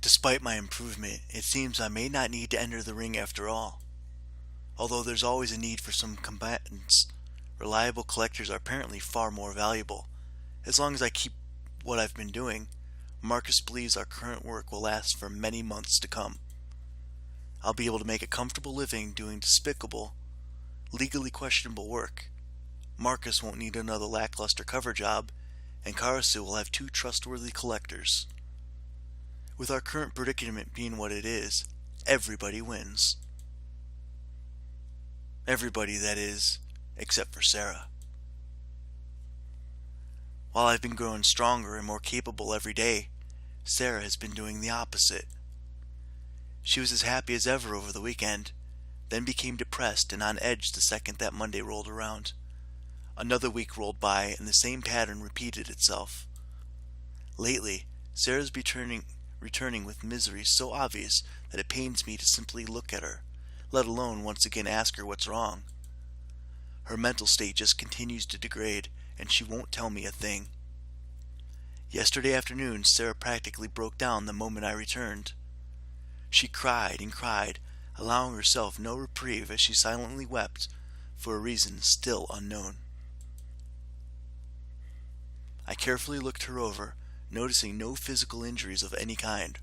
Despite my improvement, it seems I may not need to enter the ring after all. Although there's always a need for some combatants, reliable collectors are apparently far more valuable. As long as I keep what I've been doing, Marcus believes our current work will last for many months to come. I'll be able to make a comfortable living doing despicable, legally questionable work. Marcus won't need another lackluster cover job, and Karasu will have two trustworthy collectors. With our current predicament being what it is, everybody wins. Everybody, that is, except for Sarah. While I've been growing stronger and more capable every day, Sarah has been doing the opposite. She was as happy as ever over the weekend, then became depressed and on edge the second that Monday rolled around. Another week rolled by and the same pattern repeated itself. Lately, Sarah's returning with misery so obvious that it pains me to simply look at her, let alone once again ask her what's wrong. Her mental state just continues to degrade, and she won't tell me a thing. Yesterday afternoon, Sarah practically broke down the moment I returned. She cried and cried, allowing herself no reprieve as she silently wept for a reason still unknown. I carefully looked her over, noticing no physical injuries of any kind.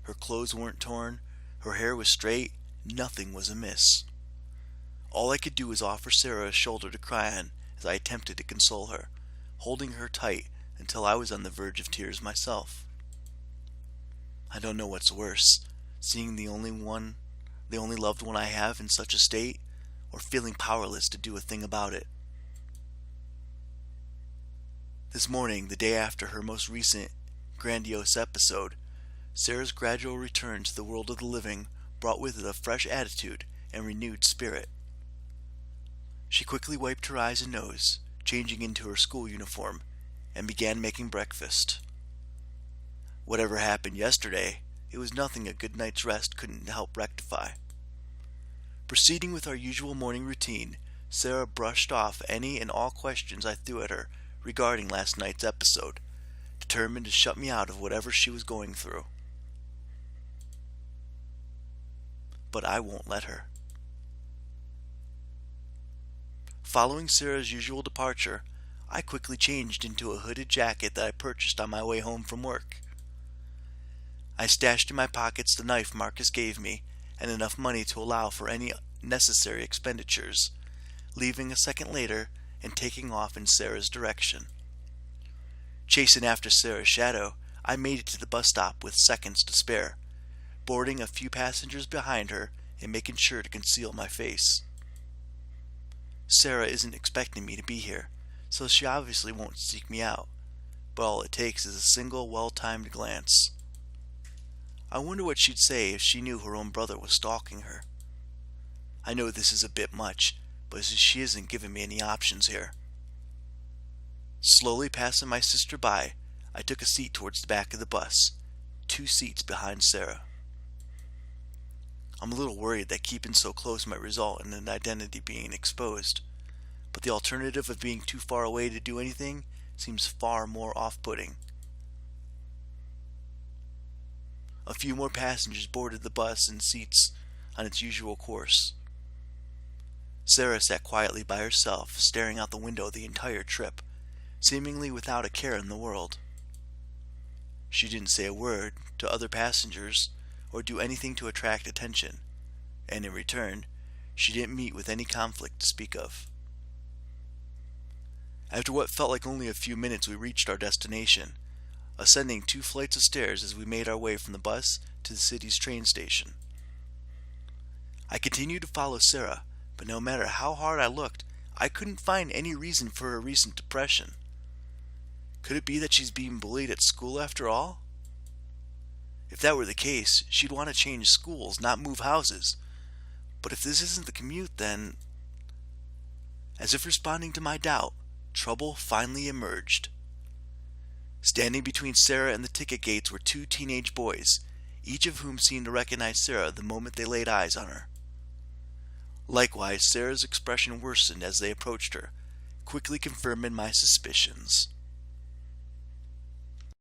Her clothes weren't torn, her hair was straight, nothing was amiss. All I could do was offer Sarah a shoulder to cry on as I attempted to console her, holding her tight until I was on the verge of tears myself. I don't know what's worse, seeing the only loved one I have in such a state, or feeling powerless to do a thing about it. This morning, the day after her most recent grandiose episode, Sarah's gradual return to the world of the living brought with it a fresh attitude and renewed spirit. She quickly wiped her eyes and nose, changing into her school uniform, and began making breakfast. Whatever happened yesterday, it was nothing a good night's rest couldn't help rectify. Proceeding with our usual morning routine, Sarah brushed off any and all questions I threw at her regarding last night's episode, determined to shut me out of whatever she was going through. But I won't let her. Following Sarah's usual departure, I quickly changed into a hooded jacket that I purchased on my way home from work. I stashed in my pockets the knife Marcus gave me and enough money to allow for any necessary expenditures, leaving a second later and taking off in Sarah's direction. Chasing after Sarah's shadow, I made it to the bus stop with seconds to spare, boarding a few passengers behind her and making sure to conceal my face. Sarah isn't expecting me to be here, so she obviously won't seek me out, but all it takes is a single well-timed glance. I wonder what she'd say if she knew her own brother was stalking her. I know this is a bit much, but she isn't giving me any options here. Slowly passing my sister by, I took a seat towards the back of the bus, 2 seats behind Sarah. I'm a little worried that keeping so close might result in an identity being exposed, but the alternative of being too far away to do anything seems far more off-putting. A few more passengers boarded the bus and seats on its usual course. Sarah sat quietly by herself, staring out the window the entire trip, seemingly without a care in the world. She didn't say a word to other passengers or do anything to attract attention, and in return, she didn't meet with any conflict to speak of. After what felt like only a few minutes, we reached our destination, ascending 2 flights of stairs as we made our way from the bus to the city's train station. I continued to follow Sarah, but no matter how hard I looked, I couldn't find any reason for her recent depression. Could it be that she's being bullied at school after all? If that were the case, she'd want to change schools, not move houses. But if this isn't the commute, then... As if responding to my doubt, trouble finally emerged. Standing between Sarah and the ticket gates were 2 teenage boys, each of whom seemed to recognize Sarah the moment they laid eyes on her. Likewise, Sarah's expression worsened as they approached her, quickly confirming my suspicions.